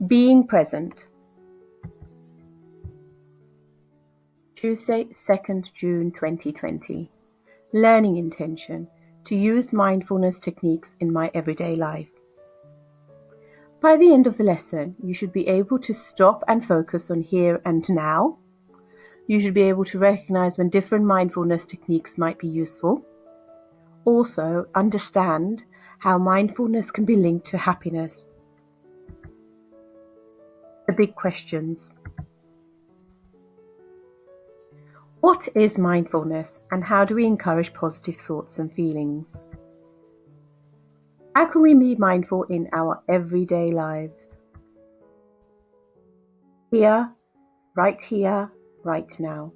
Being present. Tuesday, 2nd June 2020. Learning intention: to use mindfulness techniques in my everyday life. By the end of the lesson, you should be able to stop and focus on here and now. You should be able to recognize when different mindfulness techniques might be useful. Also, understand how mindfulness can be linked to happiness. The big questions. What is mindfulness, and how do we encourage positive thoughts and feelings? How can we be mindful in our everyday lives? Here, right now.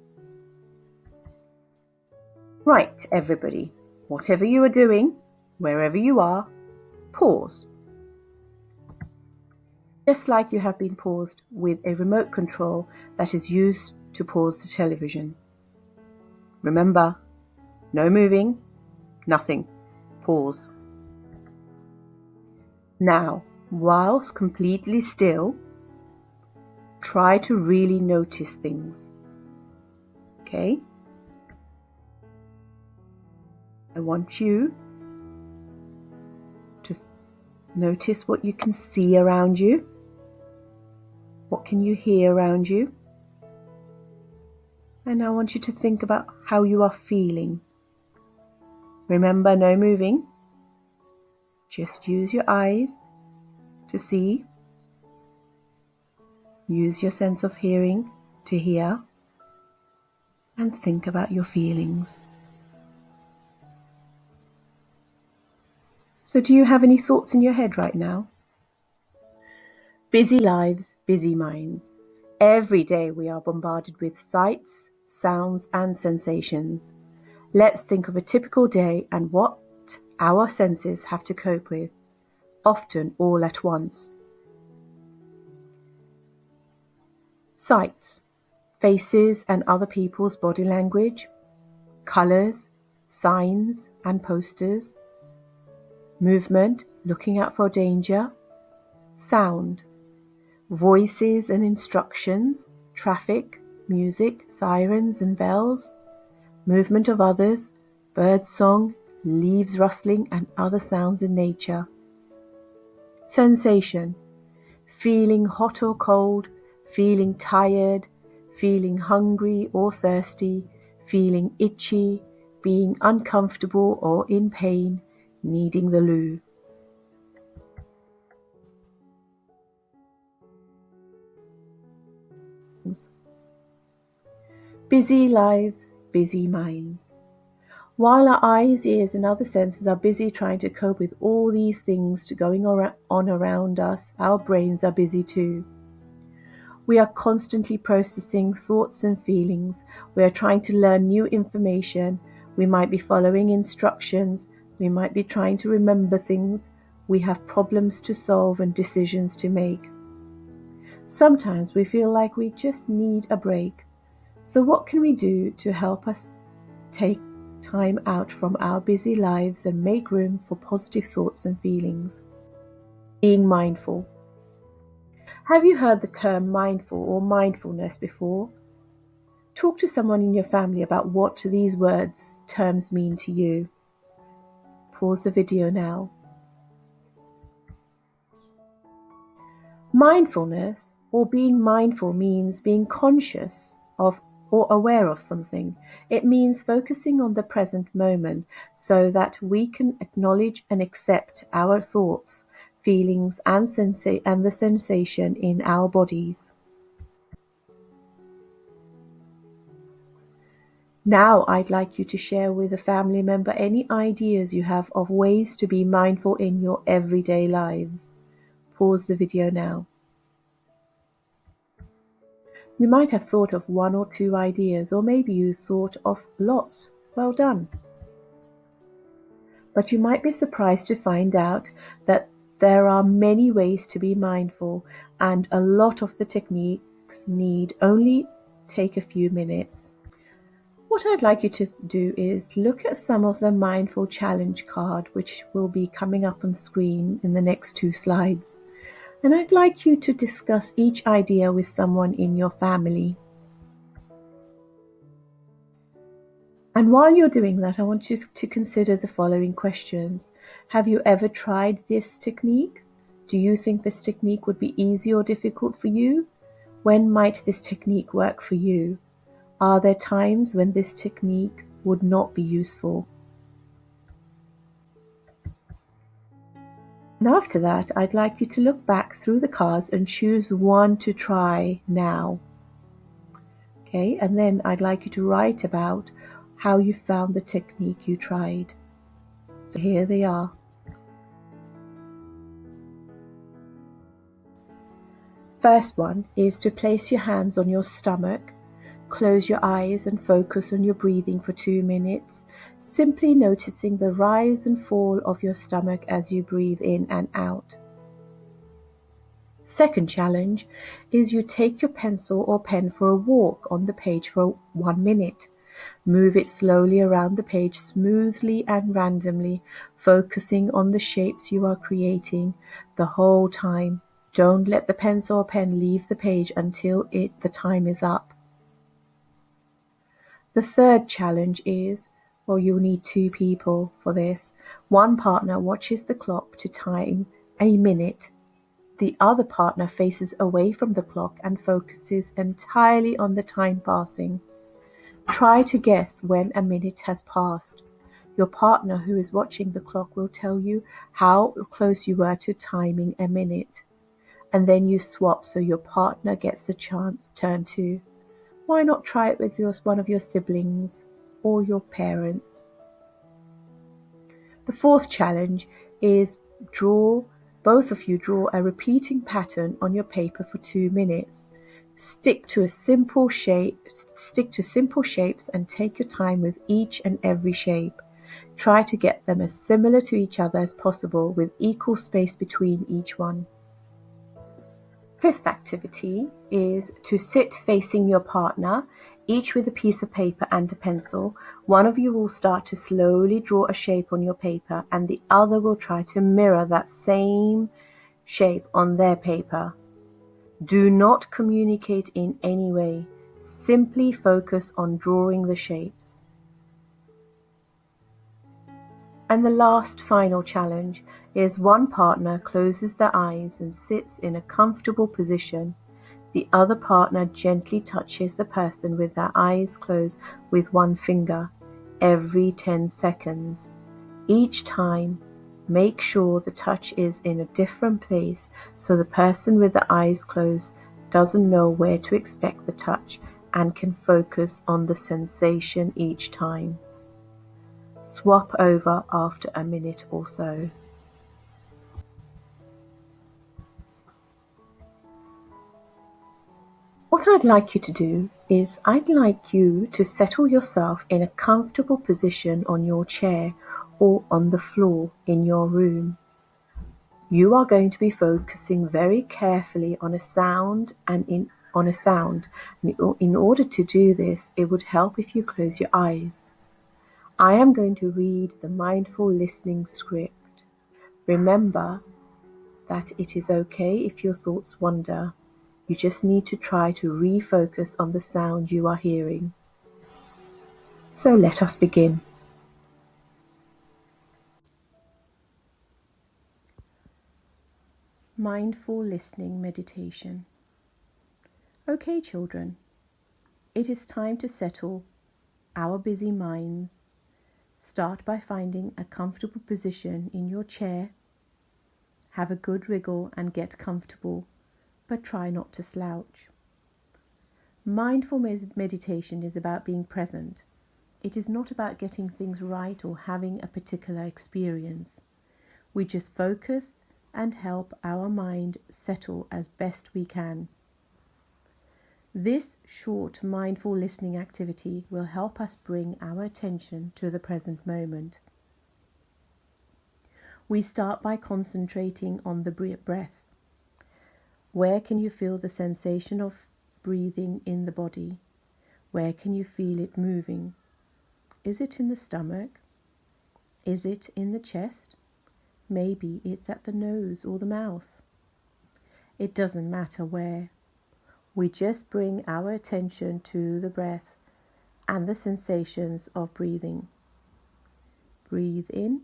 Right, everybody, whatever you are doing, wherever you are, pause. Just like you have been paused with a remote control that is used to pause the television. Remember, no moving, nothing. Pause. Now, whilst completely still, try to really notice things. Okay? I want you to notice what you can see around you. What can you hear around you? And I want you to think about how you are feeling. Remember, no moving. Just use your eyes to see. Use your sense of hearing to hear. And think about your feelings. So do you have any thoughts in your head right now? Busy lives, busy minds. Every day we are bombarded with sights, sounds and sensations. Let's think of a typical day and what our senses have to cope with, often all at once. Sights, faces and other people's body language, colours, signs and posters. Movement, looking out for danger. Sound, voices and instructions, traffic, music, sirens and bells. Movement of others, bird song, leaves rustling and other sounds in nature. Sensation, feeling hot or cold, feeling tired, feeling hungry or thirsty, feeling itchy, being uncomfortable or in pain, needing the loo. Busy lives, busy minds. While our eyes, ears and other senses are busy trying to cope with all these things going on around us, our brains are busy too. We are constantly processing thoughts and feelings. We are trying to learn new information. We might be following instructions. We might be trying to remember things. We have problems to solve and decisions to make. Sometimes we feel like we just need a break. So what can we do to help us take time out from our busy lives and make room for positive thoughts and feelings? Being mindful. Have you heard the term mindful or mindfulness before? Talk to someone in your family about what these terms mean to you. Pause the video now. Mindfulness or being mindful means being conscious of or aware of something. It means focusing on the present moment so that we can acknowledge and accept our thoughts, feelings and the sensation in our bodies. Now I'd like you to share with a family member any ideas you have of ways to be mindful in your everyday lives. Pause the video now. You might have thought of 1 or 2 ideas, or maybe you thought of lots. Well done. But you might be surprised to find out that there are many ways to be mindful, and a lot of the techniques need only take a few minutes. What I'd like you to do is look at some of the Mindful Challenge card, which will be coming up on screen in the next 2 slides. And I'd like you to discuss each idea with someone in your family. And while you're doing that, I want you to consider the following questions. Have you ever tried this technique? Do you think this technique would be easy or difficult for you? When might this technique work for you? Are there times when this technique would not be useful? And after that, I'd like you to look back through the cards and choose one to try now. Okay, and then I'd like you to write about how you found the technique you tried. So here they are. First one is to place your hands on your stomach, close your eyes and focus on your breathing for 2 minutes, simply noticing the rise and fall of your stomach as you breathe in and out. Second challenge is you take your pencil or pen for a walk on the page for 1 minute. Move it slowly around the page smoothly and randomly, focusing on the shapes you are creating the whole time. Don't let the pencil or pen leave the page until the time is up. The third challenge is, well, you'll need 2 people for this. One partner watches the clock to time a minute. The other partner faces away from the clock and focuses entirely on the time passing. Try to guess when a minute has passed. Your partner who is watching the clock will tell you how close you were to timing a minute. And then you swap so your partner gets a turn too. Why not try it with one of your siblings or your parents? The fourth challenge is both of you draw a repeating pattern on your paper for 2 minutes. Stick to simple shapes and take your time with each and every shape. Try to get them as similar to each other as possible with equal space between each one. Fifth activity is to sit facing your partner, each with a piece of paper and a pencil. One of you will start to slowly draw a shape on your paper and the other will try to mirror that same shape on their paper. Do not communicate in any way. Simply focus on drawing the shapes. And the last final challenge is one partner closes their eyes and sits in a comfortable position. The other partner gently touches the person with their eyes closed with one finger every 10 seconds. Each time, make sure the touch is in a different place so the person with the eyes closed doesn't know where to expect the touch and can focus on the sensation each time. Swap over after a minute or so. What I'd like you to do is I'd like you to settle yourself in a comfortable position on your chair or on the floor in your room. You are going to be focusing very carefully on a sound in order to do this, it would help if you close your eyes. I am going to read the mindful listening script. Remember that it is okay if your thoughts wander. You just need to try to refocus on the sound you are hearing. So let us begin. Mindful listening meditation. Okay, children, it is time to settle our busy minds. Start by finding a comfortable position in your chair. Have a good wriggle and get comfortable, but try not to slouch. Mindful meditation is about being present. It is not about getting things right or having a particular experience. We just focus and help our mind settle as best we can. This short mindful listening activity will help us bring our attention to the present moment. We start by concentrating on the breath. Where can you feel the sensation of breathing in the body? Where can you feel it moving? Is it in the stomach? Is it in the chest? Maybe it's at the nose or the mouth. It doesn't matter where. We just bring our attention to the breath and the sensations of breathing. Breathe in,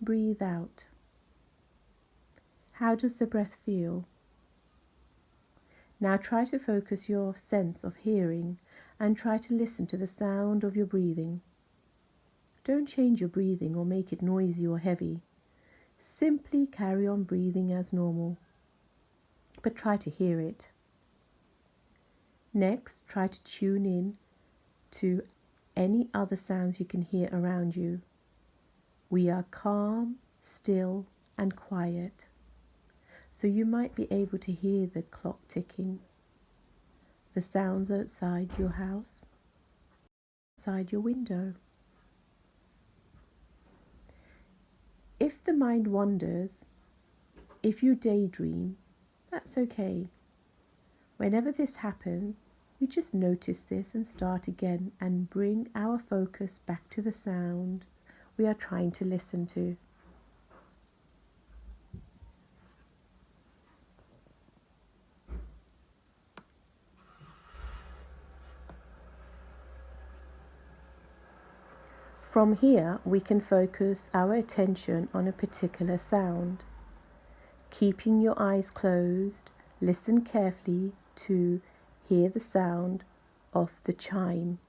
breathe out. How does the breath feel? Now try to focus your sense of hearing and try to listen to the sound of your breathing. Don't change your breathing or make it noisy or heavy. Simply carry on breathing as normal, but try to hear it. Next, try to tune in to any other sounds you can hear around you. We are calm, still, and quiet. So you might be able to hear the clock ticking, the sounds outside your house, outside your window. If the mind wanders, if you daydream, that's okay. Whenever this happens, we just notice this and start again and bring our focus back to the sound we are trying to listen to. From here, we can focus our attention on a particular sound. Keeping your eyes closed, listen carefully to hear the sound of the chime.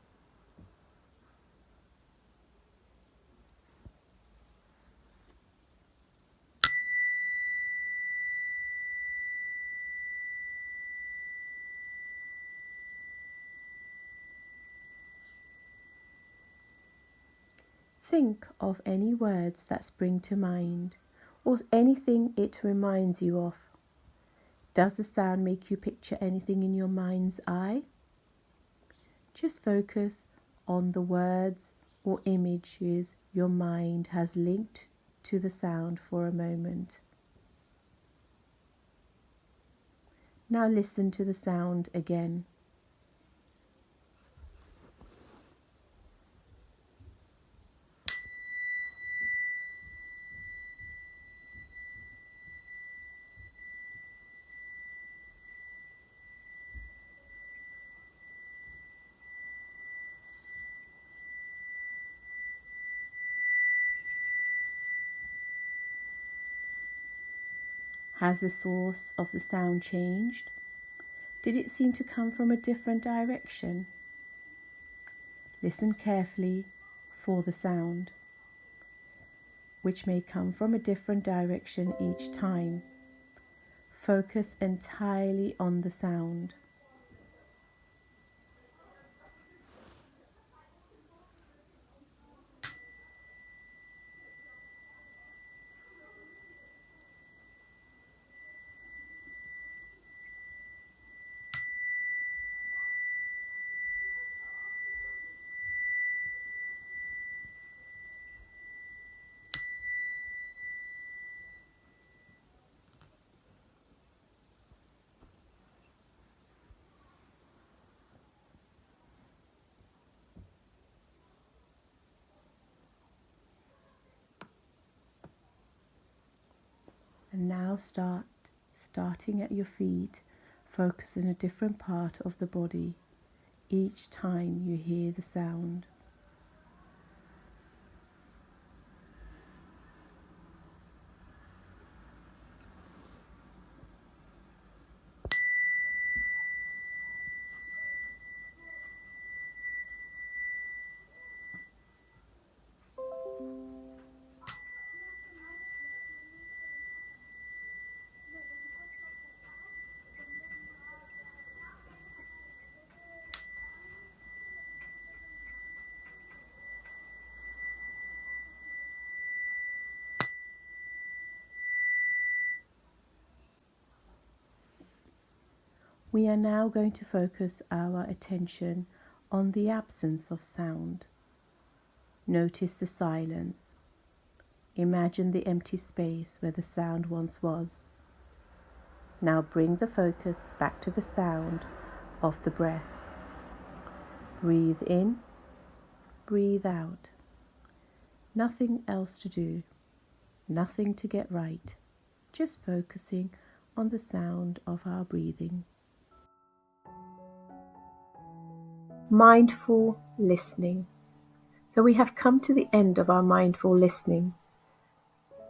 Think of any words that spring to mind, or anything it reminds you of. Does the sound make you picture anything in your mind's eye? Just focus on the words or images your mind has linked to the sound for a moment. Now listen to the sound again. Has the source of the sound changed? Did it seem to come from a different direction? Listen carefully for the sound, which may come from a different direction each time. Focus entirely on the sound. And now starting at your feet, focus on a different part of the body each time you hear the sound. We are now going to focus our attention on the absence of sound. Notice the silence. Imagine the empty space where the sound once was. Now bring the focus back to the sound of the breath. Breathe in, breathe out. Nothing else to do, nothing to get right, just focusing on the sound of our breathing. Mindful listening. So we have come to the end of our mindful listening.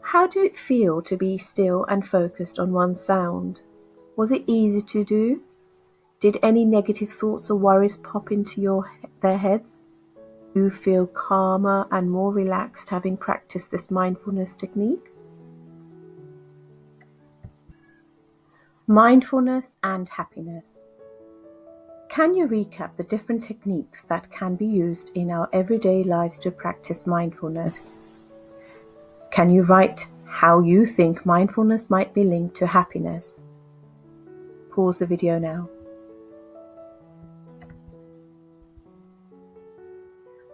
How did it feel to be still and focused on one sound? Was it easy to do? Did any negative thoughts or worries pop into their heads? Do you feel calmer and more relaxed having practiced this mindfulness technique? Mindfulness and happiness. Can you recap the different techniques that can be used in our everyday lives to practice mindfulness? Can you write how you think mindfulness might be linked to happiness? Pause the video now.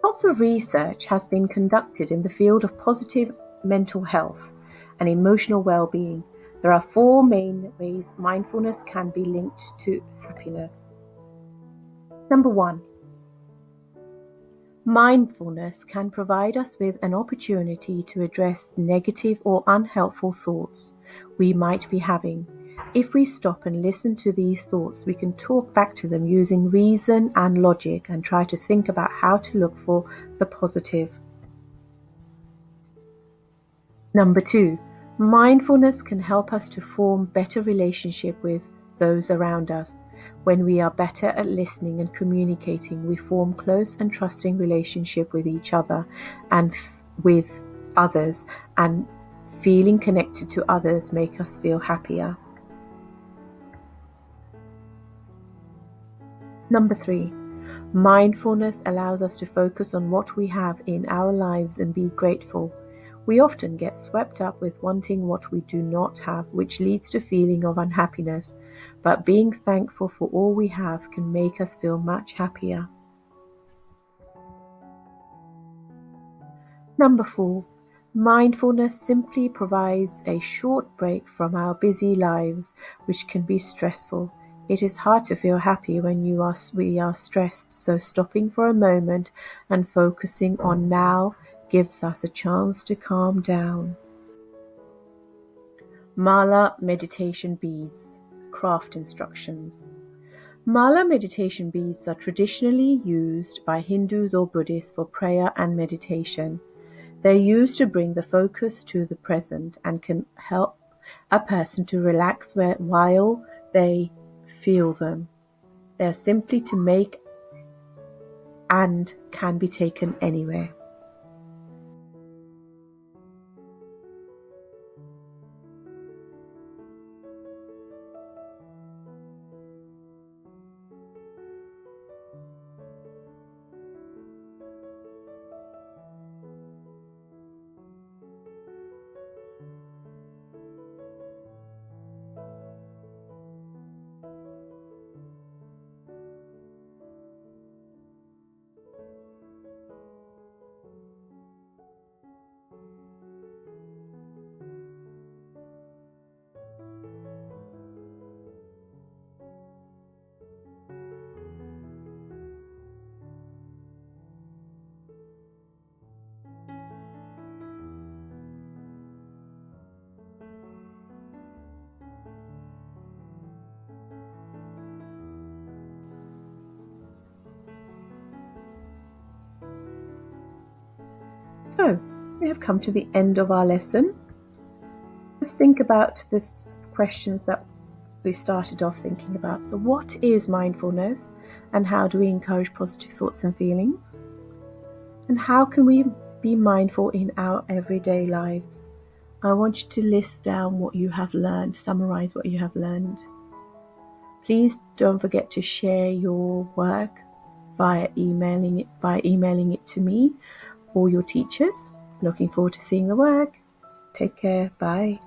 Lots of research has been conducted in the field of positive mental health and emotional well-being. There are 4 main ways mindfulness can be linked to happiness. Number 1. Mindfulness can provide us with an opportunity to address negative or unhelpful thoughts we might be having. If we stop and listen to these thoughts, we can talk back to them using reason and logic and try to think about how to look for the positive. Number 2, mindfulness can help us to form better relationship with those around us. When we are better at listening and communicating, we form close and trusting relationship with each other and with others, and feeling connected to others make us feel happier. Number 3, mindfulness allows us to focus on what we have in our lives and be grateful. We often get swept up with wanting what we do not have, which leads to a feeling of unhappiness. But being thankful for all we have can make us feel much happier. Number 4, mindfulness simply provides a short break from our busy lives, which can be stressful. It is hard to feel happy when we are stressed, so stopping for a moment and focusing on now gives us a chance to calm down. Mala meditation beads. Craft instructions. Mala meditation beads are traditionally used by Hindus or Buddhists for prayer and meditation. They're used to bring the focus to the present and can help a person to relax while they feel them. They're simply to make and can be taken anywhere. So, we have come to the end of our lesson. Let's think about the questions that we started off thinking about. So, what is mindfulness, and how do we encourage positive thoughts and feelings? And how can we be mindful in our everyday lives? I want you to list down what you have learned, summarize what you have learned. Please don't forget to share your work by emailing it to me or your teachers. Looking forward to seeing the work. Take care. Bye.